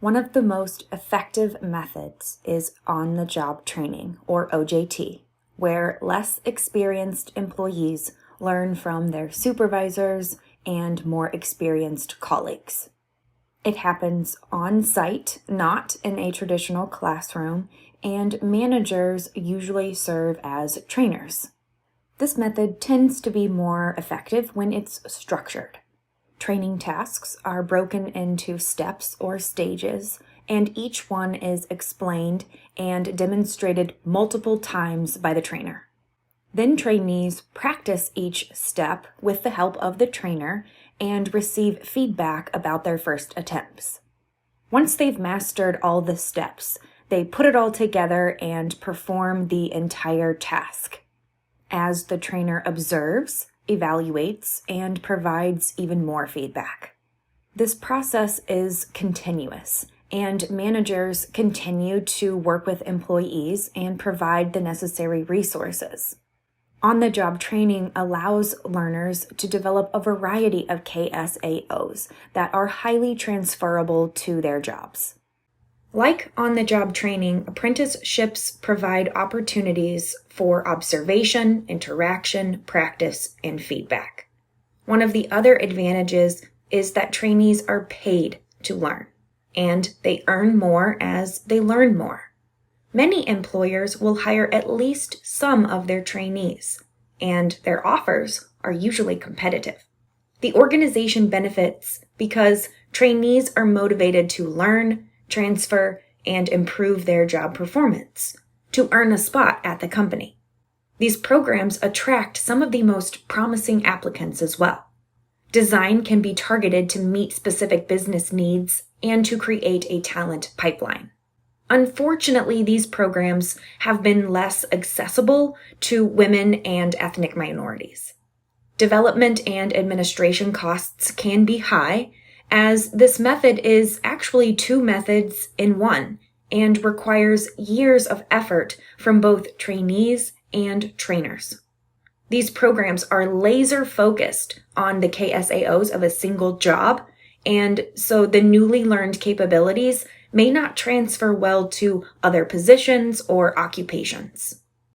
One of the most effective methods is on-the-job training, or OJT, where less experienced employees learn from their supervisors and more experienced colleagues. It happens on-site, not in a traditional classroom, and managers usually serve as trainers. This method tends to be more effective when it's structured. Training tasks are broken into steps or stages, and each one is explained and demonstrated multiple times by the trainer. Then trainees practice each step with the help of the trainer and receive feedback about their first attempts. Once they've mastered all the steps, they put it all together and perform the entire task. As the trainer observes, evaluates, and provides even more feedback. This process is continuous, and managers continue to work with employees and provide the necessary resources. On-the-job training allows learners to develop a variety of KSAOs that are highly transferable to their jobs. Like on-the-job training, apprenticeships provide opportunities for observation, interaction, practice, and feedback. One of the other advantages is that trainees are paid to learn, and they earn more as they learn more. Many employers will hire at least some of their trainees, and their offers are usually competitive. The organization benefits because trainees are motivated to learn, transfer, and improve their job performance to earn a spot at the company. These programs attract some of the most promising applicants as well. Design can be targeted to meet specific business needs and to create a talent pipeline. Unfortunately, these programs have been less accessible to women and ethnic minorities. Development and administration costs can be high, as this method is actually two methods in one and requires years of effort from both trainees and trainers. These programs are laser focused on the KSAOs of a single job, and so the newly learned capabilities may not transfer well to other positions or occupations.